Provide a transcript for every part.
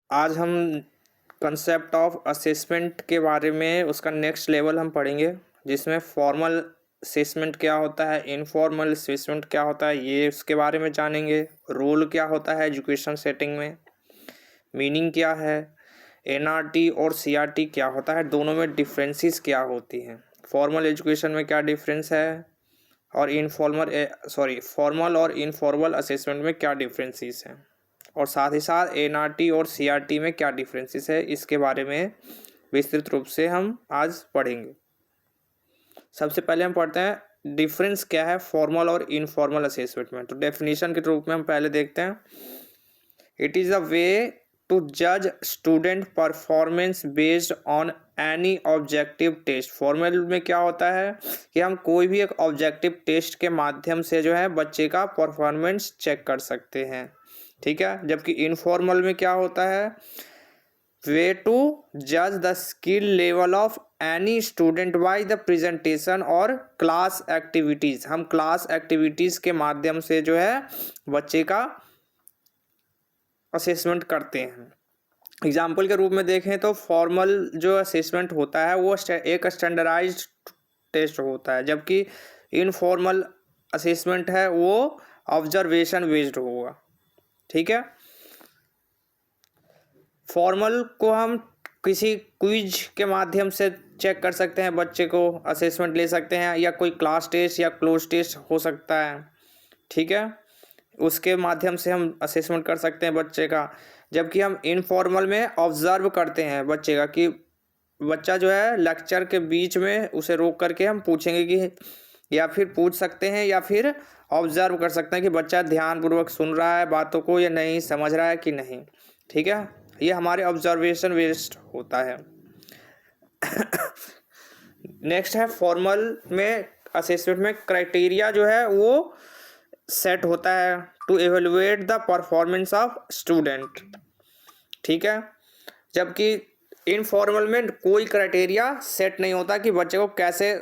आज हम concept of assessment के बारे में उसका नेक्स्ट लेवल हम पढ़ेंगे, जिसमें फॉर्मल असेसमेंट क्या होता है, इनफॉर्मल असेसमेंट क्या होता है, ये उसके बारे में जानेंगे। रोल क्या होता है एजुकेशन सेटिंग में, मीनिंग क्या है, एनआरटी और सीआरटी क्या होता है, दोनों में डिफरेंसेस क्या होती हैं, फॉर्मल एजुकेशन में क्या डिफरेंस है और फॉर्मल और इनफॉर्मल असेसमेंट में क्या डिफरेंसेस हैं, और साथ ही साथ एनआरटी और सीआरटी में क्या डिफरेंसेस है, इसके बारे में विस्तृत रूप से हम आज पढ़ेंगे। सबसे पहले हम पढ़ते हैं डिफरेंस क्या है फॉर्मल और इनफॉर्मल असेसमेंट में। तो डेफिनेशन के रूप में हम पहले देखते हैं, it is a way to जज student performance based on any objective test. Formal में क्या होता है कि हम कोई भी एक ऑब्जेक्टिव टेस्ट के माध्यम से जो है बच्चे का परफॉर्मेंस चेक कर सकते हैं, ठीक है। जबकि इनफॉर्मल में क्या होता है, वे टू जज the skill level of any student by the presentation और क्लास एक्टिविटीज़। हम क्लास एक्टिविटीज़ के माध्यम से जो है बच्चे का असेसमेंट करते हैं। एग्जाम्पल के रूप में देखें तो फॉर्मल जो असेसमेंट होता है वो एक स्टैंडर्डाइज्ड टेस्ट होता है, जबकि इनफॉर्मल असेसमेंट है वो ऑब्जर्वेशन बेस्ड होगा, ठीक है। फॉर्मल को हम किसी क्विज के माध्यम से चेक कर सकते हैं, बच्चे को असेसमेंट ले सकते हैं, या कोई क्लास टेस्ट या क्लोज टेस्ट हो सकता है, ठीक है, उसके माध्यम से हम असेसमेंट कर सकते हैं बच्चे का। जबकि हम इनफॉर्मल में ऑब्जर्व करते हैं बच्चे का कि बच्चा जो है लेक्चर के बीच में उसे रोक करके हम पूछेंगे कि, या फिर पूछ सकते हैं या फिर ऑब्जर्व कर सकते हैं कि बच्चा ध्यानपूर्वक सुन रहा है बातों को या नहीं, समझ रहा है कि नहीं, ठीक है। ये हमारे ऑब्जर्वेशन बेस्ड होता है। नेक्स्ट है फॉर्मल में असेसमेंट में क्राइटेरिया जो है वो सेट होता है to evaluate the performance of student, ठीक है। जबकि इनफॉर्मल में कोई क्राइटेरिया सेट नहीं होता कि बच्चे को कैसे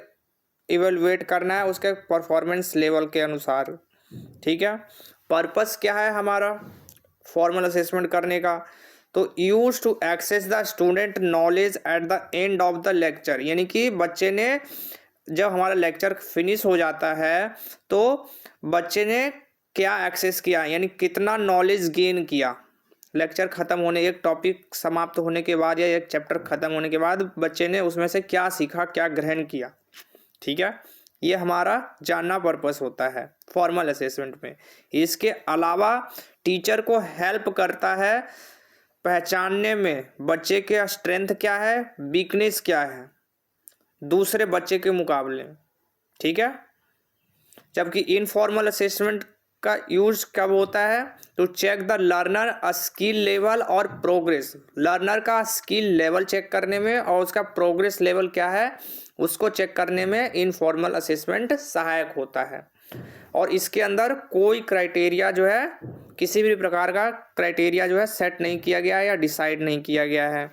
इवेलुएट करना है उसके परफॉर्मेंस लेवल के अनुसार, ठीक है। पर्पस क्या है हमारा फॉर्मल असेसमेंट करने का, तो use to access the student knowledge at the end of the lecture. यानी कि बच्चे ने जब हमारा लेक्चर फिनिश हो जाता है तो बच्चे ने क्या एक्सेस किया, यानी कितना नॉलेज गेन किया। लेक्चर ख़त्म होने, एक टॉपिक समाप्त होने के बाद या एक चैप्टर ख़त्म होने के बाद बच्चे ने उसमें से क्या सीखा, क्या ग्रहण किया, ठीक है। ये हमारा जानना पर्पस होता है फॉर्मल असेसमेंट में। इसके अलावा टीचर को हेल्प करता है पहचानने में बच्चे के स्ट्रेंथ क्या है, वीकनेस क्या है दूसरे बच्चे के मुकाबले, ठीक है। जबकि इनफॉर्मल असेसमेंट का यूज कब होता है, to check the learner skill level और प्रोग्रेस। लर्नर का स्किल लेवल चेक करने में और उसका प्रोग्रेस लेवल क्या है उसको चेक करने में इनफॉर्मल असेसमेंट सहायक होता है। और इसके अंदर कोई क्राइटेरिया जो है, किसी भी प्रकार का क्राइटेरिया जो है सेट नहीं किया गया है या डिसाइड नहीं किया गया है।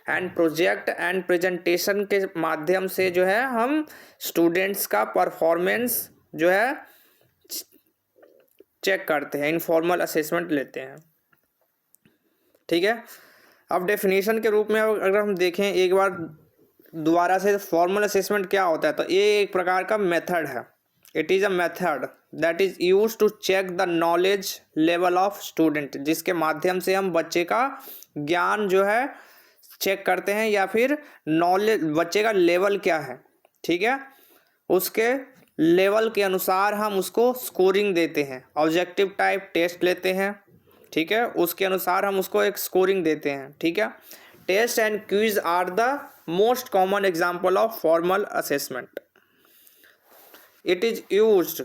एंड प्रोजेक्ट एंड प्रेजेंटेशन के माध्यम से जो है हम स्टूडेंट्स का परफॉर्मेंस जो है चेक करते हैं, इनफॉर्मल असेसमेंट लेते हैं, ठीक है। अब डेफिनेशन के रूप में अगर हम देखें एक बार दोबारा से, फॉर्मल असेसमेंट क्या होता है, तो ये एक प्रकार का मेथड है। It is a method that is use to check the knowledge level of student, जिसके माध्यम से हम बच्चे का ज्ञान जो है चेक करते हैं, या फिर नॉलेज बच्चे का लेवल क्या है, ठीक है। उसके लेवल के अनुसार हम उसको स्कोरिंग देते हैं, ऑब्जेक्टिव टाइप टेस्ट लेते हैं, ठीक है, उसके अनुसार हम उसको एक स्कोरिंग देते हैं, ठीक है। Test and quiz are the most common example of formal assessment. It is used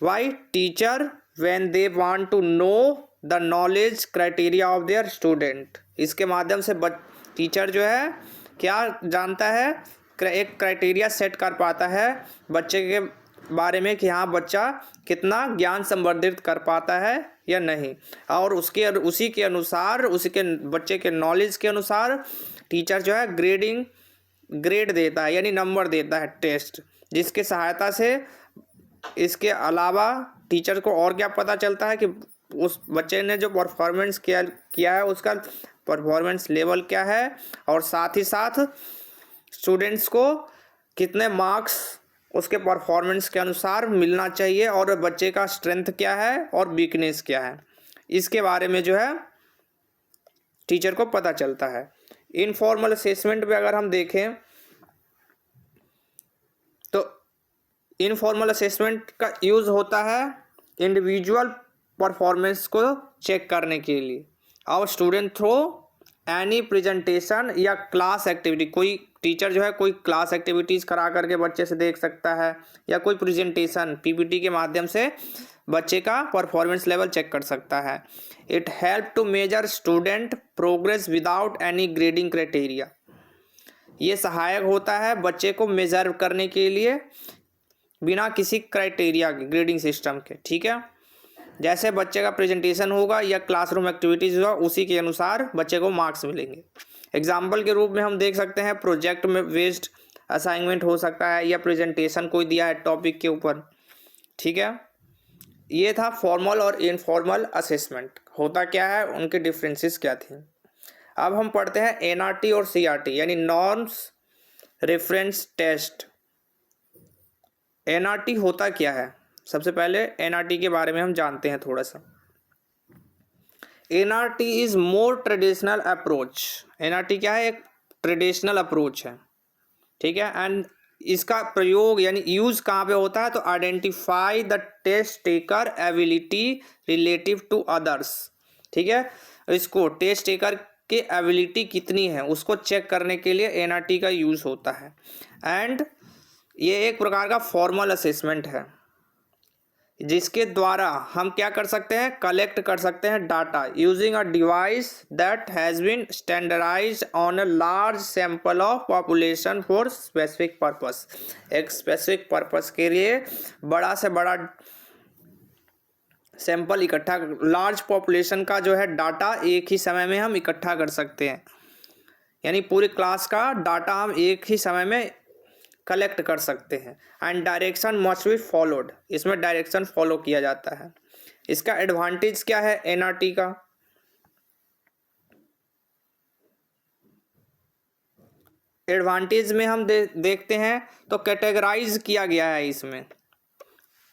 by teacher when they want to know the knowledge criteria of their student. इसके माध्यम से टीचर जो है क्या जानता है, एक क्राइटेरिया सेट कर पाता है बच्चे के बारे में कि हाँ बच्चा कितना ज्ञान संवर्धित कर पाता है या नहीं, और उसी के अनुसार उसी के बच्चे के नॉलेज के अनुसार टीचर जो है ग्रेड देता है, यानी नंबर देता है टेस्ट, जिसके सहायता से इसके अलावा टीचर को और क्या पता चलता है कि उस बच्चे ने जो परफॉर्मेंस किया है उसका परफॉर्मेंस लेवल क्या है, और साथ ही साथ स्टूडेंट्स को कितने मार्क्स उसके परफॉर्मेंस के अनुसार मिलना चाहिए, और बच्चे का स्ट्रेंथ क्या है और वीकनेस क्या है, इसके बारे में जो है टीचर को पता चलता है। इनफॉर्मल असेसमेंट में अगर हम देखें तो इनफॉर्मल असेसमेंट का यूज़ होता है इंडिविजुअल परफॉर्मेंस को चेक करने के लिए, और स्टूडेंट थ्रू एनी प्रेजेंटेशन या क्लास एक्टिविटी, कोई टीचर जो है कोई क्लास एक्टिविटीज़ करा करके बच्चे से देख सकता है, या कोई प्रेजेंटेशन पीपीटी के माध्यम से बच्चे का परफॉर्मेंस लेवल चेक कर सकता है। It help to measure student progress without any grading criteria, ये सहायक होता है बच्चे को मेजर करने के लिए बिना किसी क्राइटेरिया के, ग्रेडिंग सिस्टम के। ठीक है, जैसे बच्चे का प्रेजेंटेशन होगा या क्लासरूम एक्टिविटीज़ होगा उसी के अनुसार बच्चे को मार्क्स मिलेंगे। एग्जाम्पल के रूप में हम देख सकते हैं प्रोजेक्ट में बेस्ड असाइनमेंट हो सकता है, या प्रेजेंटेशन कोई दिया है टॉपिक के ऊपर। ठीक है, ये था फॉर्मल और इनफॉर्मल असेसमेंट, होता क्या है, उनके डिफरेंसेस क्या थे। अब हम पढ़ते हैं एनआरटी और सीआरटी यानी नॉर्म्स रेफरेंस टेस्ट। एनआरटी होता क्या है, सबसे पहले एनआरटी के बारे में हम जानते हैं थोड़ा सा। NRT is more traditional approach, NRT क्या है, एक ट्रेडिशनल अप्रोच है। ठीक है, एंड इसका प्रयोग यानी यूज कहाँ पे होता है, तो identify the test taker ability relative to others. ठीक है, इसको टेस्ट टेकर की एबिलिटी कितनी है उसको चेक करने के लिए एनआरटी का यूज होता है। एंड ये एक प्रकार का फॉर्मल असेसमेंट है जिसके द्वारा हम क्या कर सकते हैं, कलेक्ट कर सकते हैं data using a device that has been standardised on a large sample of population for specific purpose. एक स्पेसिफिक पर्पस के लिए बड़ा से बड़ा सैंपल इकट्ठा, लार्ज पॉपुलेशन का जो है डाटा एक ही समय में हम इकट्ठा कर सकते हैं, यानी पूरी क्लास का डाटा हम एक ही समय में कलेक्ट कर सकते हैं। And direction must be followed, इसमें डायरेक्शन फॉलो किया जाता है। इसका एडवांटेज क्या है एनआरटी का, एडवांटेज में हम देखते हैं तो कैटेगराइज किया गया है इसमें।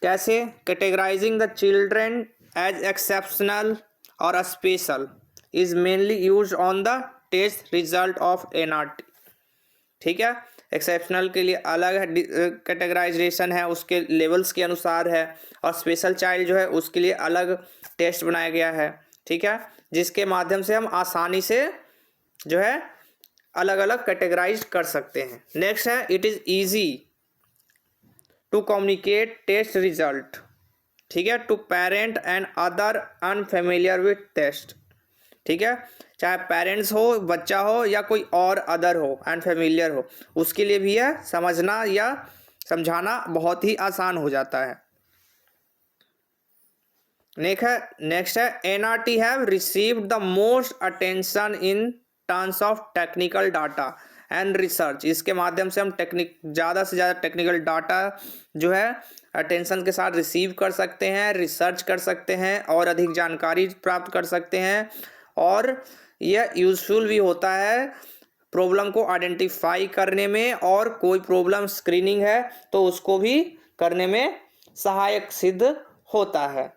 कैसे, categorising the children as exceptional और special is mainly use on the test result of NRT. ठीक है, एक्सेप्शनल के लिए अलग कैटेगराइजेशन है, उसके लेवल्स के अनुसार है, और स्पेशल चाइल्ड जो है उसके लिए अलग टेस्ट बनाया गया है। ठीक है, जिसके माध्यम से हम आसानी से जो है अलग अलग कैटेगराइज कर सकते हैं। नेक्स्ट है it is easy to communicate test result. ठीक है, to parent and other unfamiliar with test. ठीक है, चाहे पेरेंट्स हो, बच्चा हो, या कोई और अदर हो, अनफेमिलियर हो, उसके लिए भी यह समझना या समझाना बहुत ही आसान हो जाता है। नेक्स्ट है NRT have received the most attention in terms of technical data and research. इसके माध्यम से हम ज़्यादा से ज़्यादा टेक्निकल डाटा जो है अटेंशन के साथ रिसीव कर सकते हैं, रिसर्च कर सकते हैं, और अधिक जानकारी प्राप्त कर सकते हैं, और यह यूज़फुल भी होता है प्रॉब्लम को आइडेंटिफाई करने में, और कोई प्रॉब्लम स्क्रीनिंग है तो उसको भी करने में सहायक सिद्ध होता है।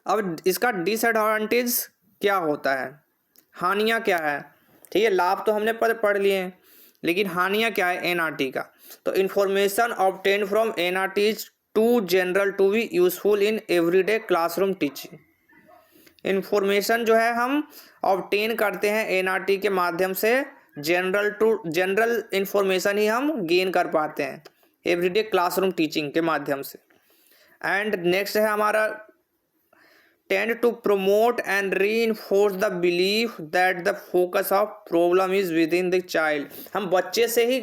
अब इसका डिसएडवांटेज क्या होता है, हानियाँ क्या है। ठीक है, लाभ तो हमने पढ़ लिए हैं, लेकिन हानियाँ क्या है एनआरटी का। तो information obtain from NRT is too general to be useful in everyday classroom teaching. Information जो है हम ऑब्टेन करते हैं एनआरटी के माध्यम से, जनरल इन्फॉर्मेशन ही हम गेन कर पाते हैं एवरीडे क्लासरूम टीचिंग के माध्यम से। एंड नेक्स्ट है हमारा tend to promote and reinforce the belief that the focus of problem is within the child. हम बच्चे से ही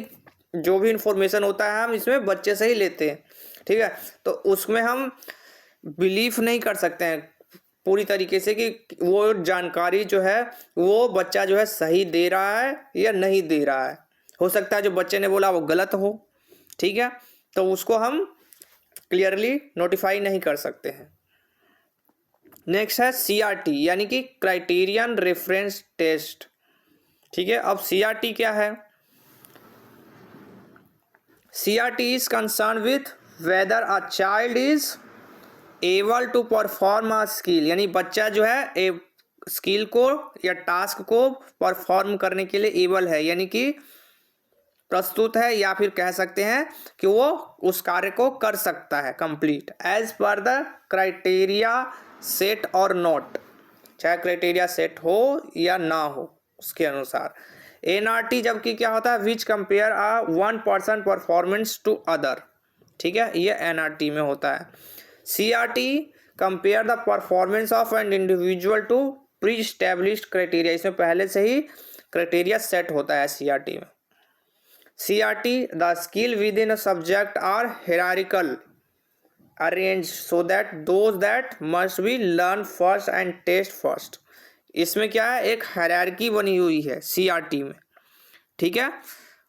जो भी इंफॉर्मेशन होता है हम इसमें बच्चे से ही लेते हैं। ठीक है, तो उसमें हम बिलीफ नहीं कर सकते हैं पूरी तरीके से कि वो जानकारी जो है वो बच्चा जो है सही दे रहा है या नहीं दे रहा है। हो सकता है जो बच्चे ने बोला वो गलत हो। ठीक है, तो उसको हम क्लियरली नोटिफाई नहीं कर सकते हैं। नेक्स्ट है CRT यानी कि क्राइटेरियन रेफरेंस टेस्ट। ठीक है, अब CRT क्या है? CRT is concern with whether a child is able to perform a skill, यानी बच्चा जो है स्किल को या टास्क को परफॉर्म करने के लिए एबल है, यानी कि प्रस्तुत है, या फिर कह सकते हैं कि वो उस कार्य को कर सकता है complete as per the criteria set और नॉट, चाहे क्राइटेरिया सेट हो या ना हो उसके अनुसार। NRT जबकि क्या होता है? Which compare a one person performance to other. ठीक है, ये NRT में होता है। CRT compare the performance of an individual to pre established criteria, इसमें पहले से ही क्राइटेरिया सेट होता है CRT में। CRT, the skill within a subject are hierarchical arranged so that those that must be learned first and test first। इसमें क्या है? एक हायरार्की बनी हुई है CRT में। ठीक है,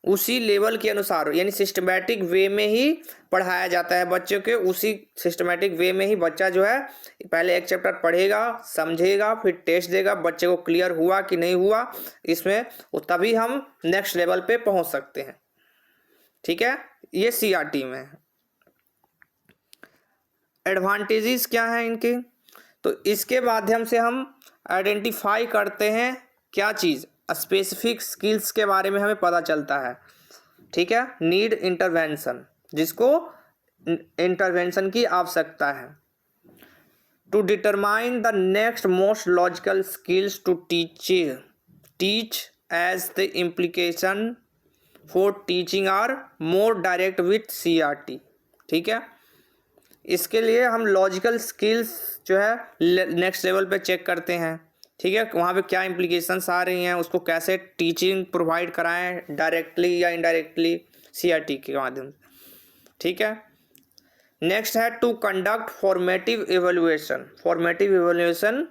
उसी लेवल के अनुसार यानी सिस्टमैटिक वे में ही पढ़ाया जाता है बच्चों के, उसी सिस्टमैटिक वे में ही बच्चा जो है पहले एक चैप्टर पढ़ेगा, समझेगा, फिर टेस्ट देगा, बच्चे को क्लियर हुआ कि नहीं हुआ इसमें, तभी हम नेक्स्ट लेवल पे पहुंच सकते हैं। ठीक है, ये CRT में है। एडवांटेजेस क्या हैं इनके? तो इसके माध्यम से हम आइडेंटिफाई करते हैं क्या चीज़? स्पेसिफिक स्किल्स के बारे में हमें पता चलता है। ठीक है, नीड इंटरवेंशन, जिसको इंटरवेंशन की आवश्यकता है। To determine the next most logical skills to teach as the implication for teaching are more direct with CRT। ठीक है, इसके लिए हम लॉजिकल स्किल्स जो है नेक्स्ट लेवल पे चेक करते हैं। ठीक है, वहाँ पे क्या इम्प्लीकेशंस आ रही हैं, उसको कैसे टीचिंग प्रोवाइड कराएं डायरेक्टली या इनडायरेक्टली CRT के माध्यम से। ठीक है, नेक्स्ट है to conduct formative evaluation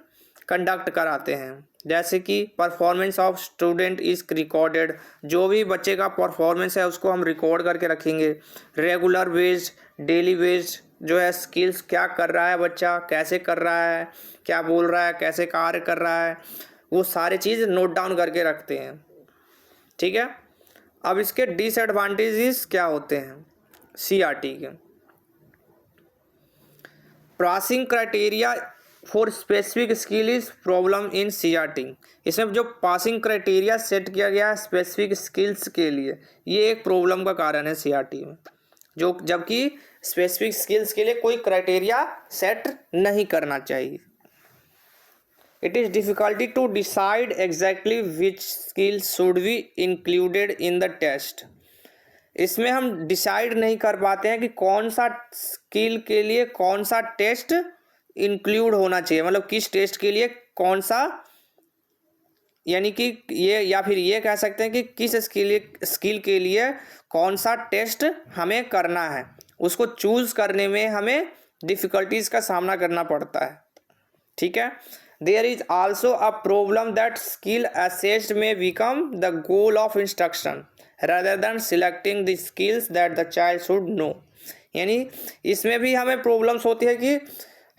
conduct कराते हैं, जैसे कि performance of student is recorded, जो भी बच्चे का परफॉर्मेंस है उसको हम रिकॉर्ड करके रखेंगे। रेगुलर बेस्ड, डेली बेस्ड जो है स्किल्स, क्या कर रहा है बच्चा, कैसे कर रहा है, क्या बोल रहा है, कैसे कार्य कर रहा है, वो सारी चीज़ नोट डाउन करके रखते हैं। ठीक है, अब इसके डिसएडवांटेजेस क्या होते हैं CRT के? Passing criteria for specific skill is problem in CRT। इसमें जो पासिंग क्राइटेरिया सेट किया गया है स्पेसिफिक स्किल्स के लिए, ये एक प्रॉब्लम का कारण है CRT में, जो जबकि स्पेसिफिक स्किल्स के लिए कोई क्राइटेरिया सेट नहीं करना चाहिए। It is difficulty to decide exactly which skill should be included in the test. इसमें हम डिसाइड नहीं कर पाते हैं कि कौन सा स्किल के लिए कौन सा टेस्ट इंक्लूड होना चाहिए, मतलब किस टेस्ट के लिए कौन सा, यानी कि ये, या फिर ये कह सकते हैं कि किस स्किल के लिए कौन सा टेस्ट हमें करना है, उसको चूज़ करने में हमें डिफ़िकल्टीज़ का सामना करना पड़ता है। ठीक है, there is also a problem that skill assessed में become the goal of instruction rather than selecting the skills that the child should know। यानी इसमें भी हमें प्रॉब्लम्स होती है कि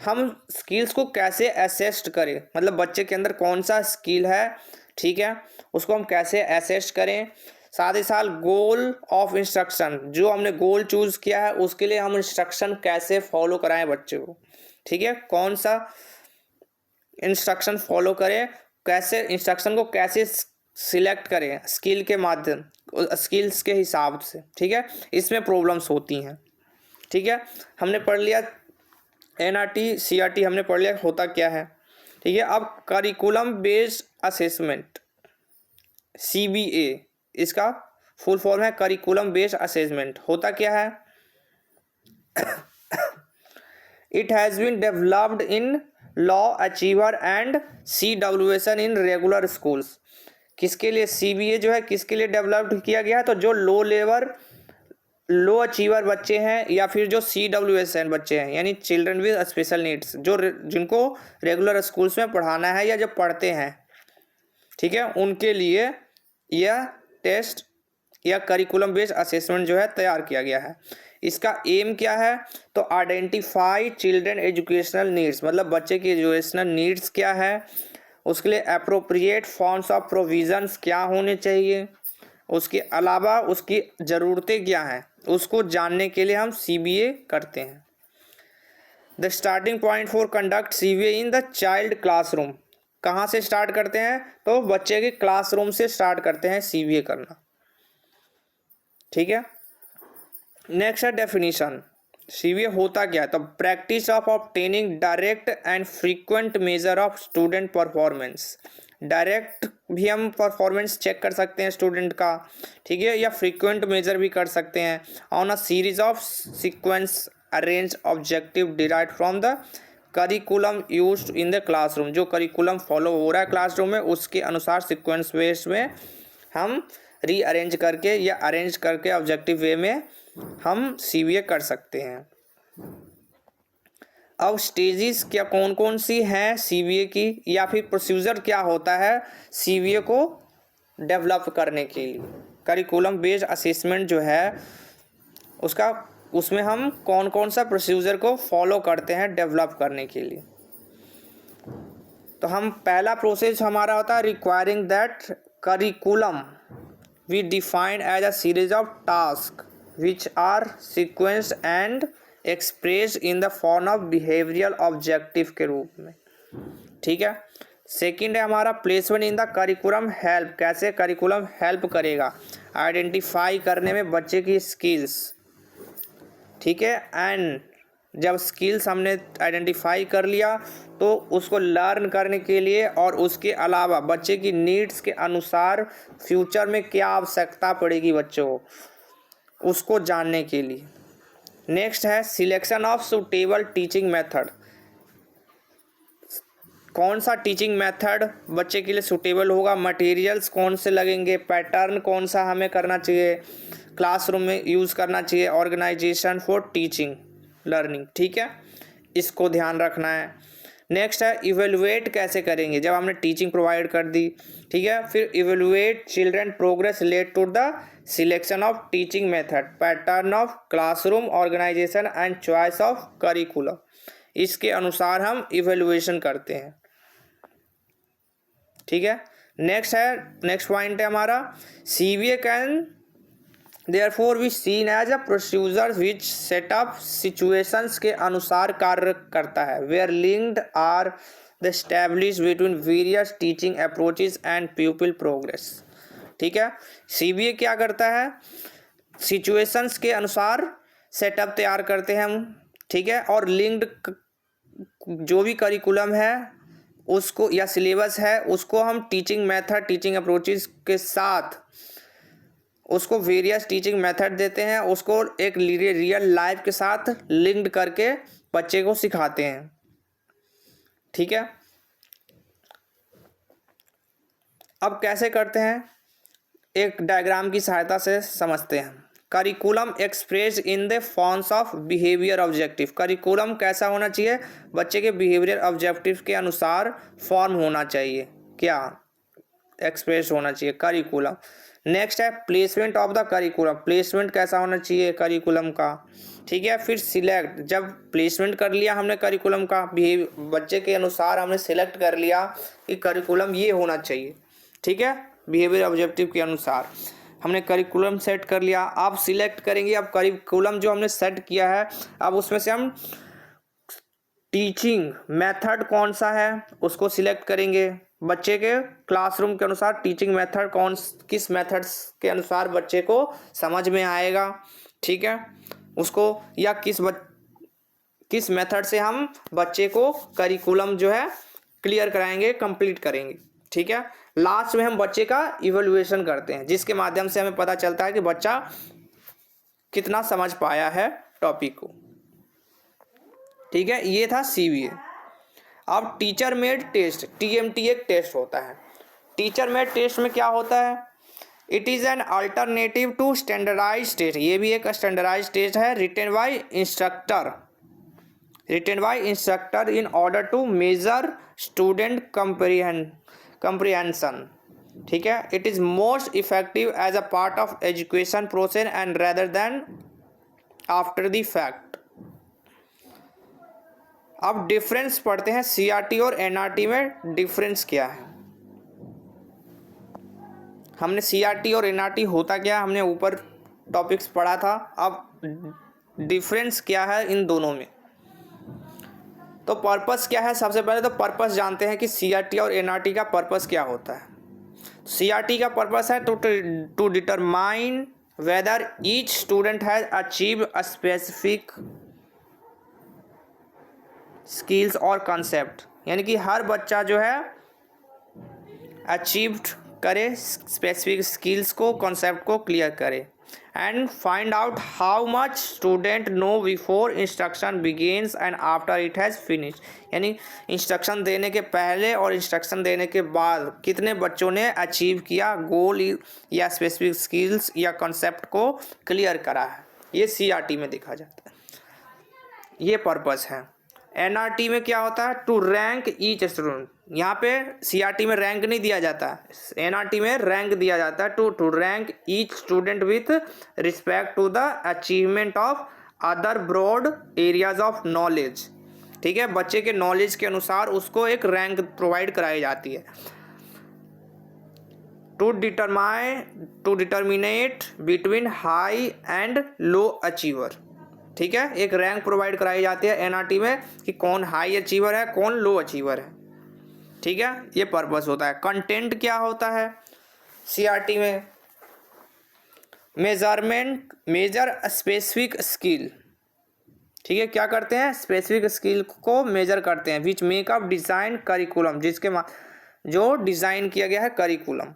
हम स्किल्स को कैसे असेस्ट करें, मतलब बच्चे के अंदर कौन सा स्किल है, ठीक है, उसको हम कैसे असेस्ट करें। साथ ही साथ गोल ऑफ इंस्ट्रक्शन, जो हमने गोल चूज़ किया है उसके लिए हम इंस्ट्रक्शन कैसे फॉलो कराएं बच्चे को। ठीक है, कौन सा इंस्ट्रक्शन फॉलो करें, कैसे इंस्ट्रक्शन को कैसे सिलेक्ट करें स्किल के माध्यम, स्किल्स के हिसाब से। ठीक है, इसमें प्रॉब्लम्स होती हैं। ठीक है, हमने पढ़ लिया NRT CRT, हमने पढ़ लिया होता क्या है। ठीक है, अब करिकुलम बेस्ड असेसमेंट CBA, इसका फुल फॉर्म है करिकुलम बेस्ड असेसमेंट। होता क्या है? It has been developed in low achiever and CWSN in regular schools. किसके लिए CBA जो है किसके लिए डेवलप्ड किया गया है? तो जो लो अचीवर बच्चे हैं या फिर जो CWSN बच्चे हैं, यानी चिल्ड्रन विद स्पेशल नीड्स, जिनको रेगुलर स्कूल्स में पढ़ाना है या जो पढ़ते हैं। ठीक है, उनके लिए यह टेस्ट या करिकुलम बेस्ड असेसमेंट जो है तैयार किया गया है। इसका एम क्या है? तो आइडेंटिफाई चिल्ड्रन एजुकेशनल नीड्स, मतलब बच्चे की एजुकेशनल नीड्स क्या है, उसके लिए अप्रोप्रिएट फॉर्म्स ऑफ प्रोविजंस क्या होने चाहिए, उसके अलावा उसकी ज़रूरतें क्या हैं, उसको जानने के लिए हम CBA करते हैं। The starting point for conduct CBA in the child classroom, कहाँ से स्टार्ट करते हैं? तो बच्चे के क्लासरूम से स्टार्ट करते हैं CBA करना। ठीक है, नेक्स्ट है डेफिनेशन। CBA होता क्या है? तो practice of obtaining direct and frequent measure of student performance. Direct भी हम परफॉर्मेंस चेक कर सकते हैं स्टूडेंट का, ठीक है, या फ्रीक्वेंट मेजर भी कर सकते हैं on a series of sequence arrange objective derive from the curriculum used in the classroom. जो करिकुलम फॉलो हो रहा है क्लासरूम में उसके अनुसार सीक्वेंस बेस में हम रीअरेंज करके या अरेंज करके ऑब्जेक्टिव वे में हम CBA कर सकते हैं। अब स्टेजेस क्या कौन कौन सी हैं CBA की, या फिर प्रोसीजर क्या होता है CBA को डेवलप करने के लिए। करिकुलम बेस्ड असेसमेंट जो है उसका, उसमें हम कौन कौन सा प्रोसीजर को फॉलो करते हैं डेवलप करने के लिए। तो हम पहला प्रोसेस हमारा होता है requiring that curriculum we defined as a series of task which are sequenced and expressed in the form of behavioral objective के रूप में। ठीक है, सेकंड है हमारा placement in the curriculum help, कैसे करिकुलम हेल्प करेगा आइडेंटिफाई करने में बच्चे की स्किल्स। ठीक है, एंड जब स्किल्स हमने आइडेंटिफाई कर लिया तो उसको लर्न करने के लिए और उसके अलावा बच्चे की नीड्स के अनुसार फ्यूचर में क्या आवश्यकता पड़ेगी बच्चों को, उसको जानने के लिए। नेक्स्ट है selection of suitable teaching method, कौन सा टीचिंग मेथड बच्चे के लिए सुटेबल होगा, मटेरियल्स कौन से लगेंगे, पैटर्न कौन सा हमें करना चाहिए, क्लासरूम में यूज़ करना चाहिए, ऑर्गेनाइजेशन फॉर टीचिंग लर्निंग। ठीक है, इसको ध्यान रखना है। नेक्स्ट है इवेलुएट कैसे करेंगे, जब हमने टीचिंग प्रोवाइड कर दी, ठीक है, फिर evaluate children progress related to the selection of teaching method, pattern of classroom organisation and choice of curriculum, इसके अनुसार हम इवेलुएशन करते हैं। ठीक है, नेक्स्ट पॉइंट है हमारा CBA can therefore be seen as a procedure which setup situations के अनुसार कार्य करता है, where linked are the establish between various teaching approaches and people progress. ठीक है, CBA क्या करता है, सिचुएशंस के अनुसार सेटअप तैयार करते हैं हम, ठीक है, और लिंक्ड जो भी करिकुलम है उसको या सिलेबस है उसको हम टीचिंग मेथड टीचिंग अप्रोचेस के साथ उसको वेरियस टीचिंग मेथड देते हैं, उसको एक रियल लाइफ के साथ लिंक्ड करके बच्चे को सिखाते हैं। ठीक है, अब कैसे करते हैं, एक डायग्राम की सहायता से समझते हैं। Curriculum express in the forms of behaviour objective, curriculum कैसा होना चाहिए, बच्चे के बिहेवियर ऑब्जेक्टिव के अनुसार फॉर्म होना चाहिए, क्या एक्सप्रेस होना चाहिए करिकुलम। नेक्स्ट है placement of the curriculum, placement कैसा होना चाहिए करिकुलम का। ठीक है, फिर सिलेक्ट, जब प्लेसमेंट कर लिया हमने करिकुलम का, बच्चे के अनुसार हमने सिलेक्ट कर लिया कि करिकुलम ये होना चाहिए, ठीक है, बिहेवियर ऑब्जेक्टिव के अनुसार हमने करिकुलम सेट कर लिया। अब सिलेक्ट करेंगे, अब करिकुलम जो हमने सेट किया है अब उसमें से हम टीचिंग मेथड कौन सा है उसको सिलेक्ट करेंगे, बच्चे के क्लासरूम के अनुसार टीचिंग मेथड किस मेथड्स के अनुसार बच्चे को समझ में आएगा, ठीक है, उसको या किस मेथड से हम बच्चे को करिकुलम जो है क्लियर कराएंगे, कंप्लीट करेंगे। ठीक है, लास्ट में हम बच्चे का इवैल्यूएशन करते हैं जिसके माध्यम से हमें पता चलता है कि बच्चा कितना समझ पाया है टॉपिक को। ठीक है, ये था CBA। अब टीचर मेड टेस्ट, TMT एक टेस्ट होता है। टीचर मेड टेस्ट में क्या होता है, it is an alternative to standardise test, ये भी एक स्टैंडर्डाइज टेस्ट है, written by instructor in order to measure student comprehension। ठीक है, it is most effective as a part of education process and rather than after the fact. अब difference पढ़ते हैं, CRT और एनआरटी में डिफरेंस क्या है। हमने सीआरटी और एनआरटी होता क्या हमने ऊपर टॉपिक्स पढ़ा था, अब डिफरेंस क्या है इन दोनों में। तो पर्पस क्या है, सबसे पहले तो पर्पस जानते हैं कि सीआरटी और एनआरटी का पर्पस क्या होता है। सीआरटी का पर्पस है to determine whether each student has achieve a specific skills और कंसेप्ट, यानी कि हर बच्चा जो है अचीव्ड करे स्पेसिफिक स्किल्स को, कॉन्सेप्ट को क्लियर करे। And find out how much student know before instruction begins and after it has finish, यानी इंस्ट्रक्शन देने के पहले और इंस्ट्रक्शन देने के बाद कितने बच्चों ने अचीव किया गोल या स्पेसिफिक स्किल्स या कॉन्सेप्ट को क्लियर करा है। ये सीआरटी में देखा जाता है, ये पर्पस है। एनआरटी में क्या होता है, टू रैंक ईच स्टूडेंट। यहाँ पे सीआरटी में रैंक नहीं दिया जाता, एनआरटी में रैंक दिया जाता है to rank each student with respect to the achievement of other broad areas of knowledge. ठीक है, बच्चे के नॉलेज के अनुसार उसको एक रैंक प्रोवाइड कराई जाती है। To determinate between high and low achiever. ठीक है, एक रैंक प्रोवाइड कराई जाती है एनआरटी में कि कौन हाई अचीवर है कौन लो अचीवर है। ठीक है, ये पर्पस होता है। कंटेंट क्या होता है सीआरटी में, मेजर स्पेसिफिक स्किल। ठीक है, क्या करते हैं, स्पेसिफिक स्किल को मेजर करते हैं। विच मेकअप डिज़ाइन करिकुलम, जिसके जो डिज़ाइन किया गया है curriculum.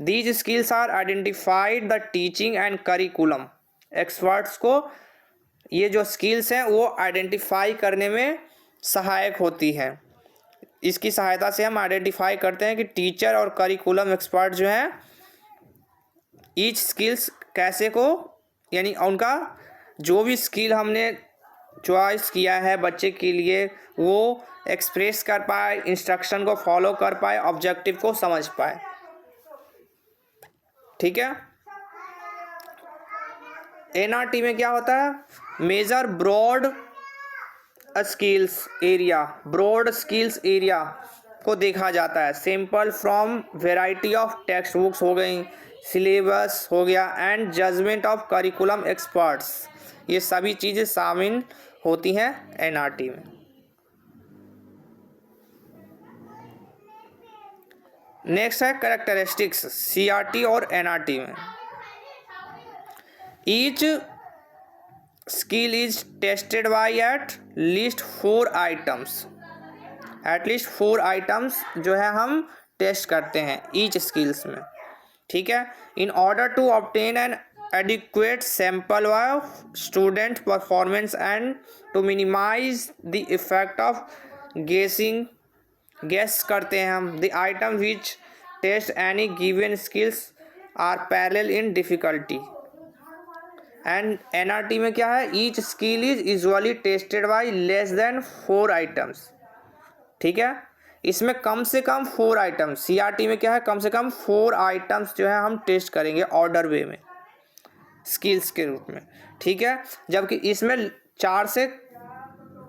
These skills are identified the teaching and curriculum experts को ये जो स्किल्स हैं वो आइडेंटिफाई करने में सहायक होती हैं। इसकी सहायता से हम आइडेंटिफाई करते हैं कि टीचर और करिकुलम एक्सपर्ट जो हैं ईच स्किल्स कैसे को, यानी उनका जो भी स्किल हमने चॉइस किया है बच्चे के लिए वो एक्सप्रेस कर पाए, इंस्ट्रक्शन को फॉलो कर पाए, ऑब्जेक्टिव को समझ पाए। ठीक है, एनआरटी में क्या होता है, major broad skills area, broad skills area को देखा जाता है। Simple from variety of text books हो गई, सिलेबस हो गया and judgement of curriculum experts, ये सभी चीज़ें शामिल होती हैं एनआरटी में। नेक्स्ट है कैरेक्टरिस्टिक्स सीआरटी और एनआरटी में। Each skill is tested by at least 4 items, at least 4 items जो है हम टेस्ट करते हैं ईच स्किल्स में। ठीक है, in order to obtain an adequate sample of student performance and to minimise the effect of guess करते हैं हम। The item which test any given skills are parallel in difficulty. And NRT में क्या है, each skill is usually tested by less than 4 items. ठीक है, इसमें कम से कम 4 आइटम्स, सीआरटी में क्या है कम से कम 4 आइटम्स जो है हम टेस्ट करेंगे ऑर्डर वे में स्किल्स के रूप में। ठीक है, जबकि इसमें 4 से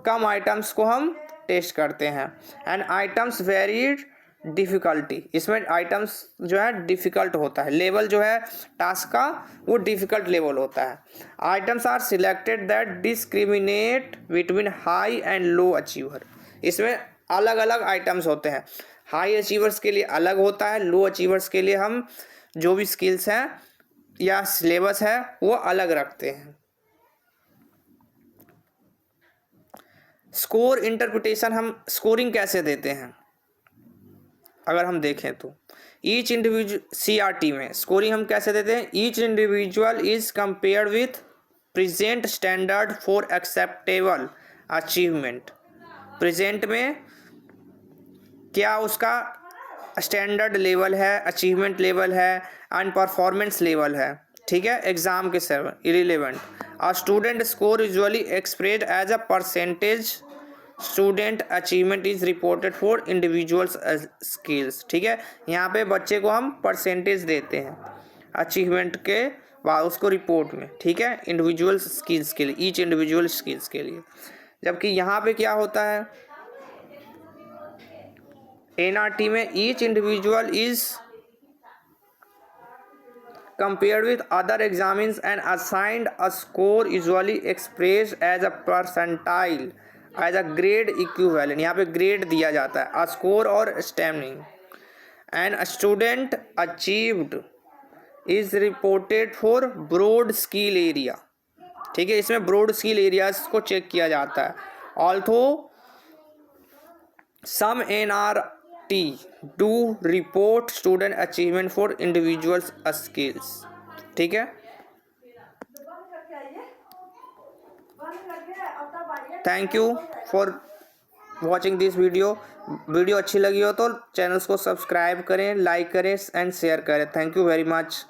कम आइटम्स को हम टेस्ट करते हैं। एंड आइटम्स वेरीड डिफ़िकल्टी, इसमें आइटम्स जो है डिफ़िकल्ट होता है, लेवल जो है टास्क का वो डिफ़िकल्ट लेवल होता है। Items are selected that discriminate between high and low achiever, इसमें अलग अलग आइटम्स होते हैं, हाई अचीवर्स के लिए अलग होता है, लो अचीवर्स के लिए हम जो भी स्किल्स हैं या सिलेबस है वो अलग रखते हैं। स्कोर इंटरप्रिटेशन, हम स्कोरिंग कैसे देते हैं अगर हम देखें तो ईच इंडिविजुअल, सीआरटी में स्कोरिंग हम कैसे देते हैं, each individual is compared with present standard for acceptable achievement. Present में क्या उसका स्टैंडर्ड लेवल है, अचीवमेंट लेवल है एंड परफॉर्मेंस लेवल है। ठीक है, एग्जाम के serve irrelevant. A student score usually expressed as a percentage student achievement is reported for individuals skills. ठीक है, यहाँ पे बच्चे को हम परसेंटेज देते हैं अचीवमेंट के उसको रिपोर्ट में, ठीक है, इंडिविजुअल स्किल्स के लिए, ईच इंडिविजुअल स्किल्स के लिए। जबकि यहाँ पे क्या होता है, एनआरटी में each individual is compared with other examines and assigned a score usually expressed as a percentile as a grade equivalent। यहाँ पे ग्रेड दिया जाता है, a score और stemming, and a student achieved is reported for broad skill area, ठीक है, इसमें broad skill areas को चेक किया जाता है। Although some NRT do report student achievement for individual skills, ठीक है। Thank you for watching this video. Video अच्छी लगी हो तो चैनल्स को सब्सक्राइब करें, लाइक करें एंड शेयर करें। Thank you very much.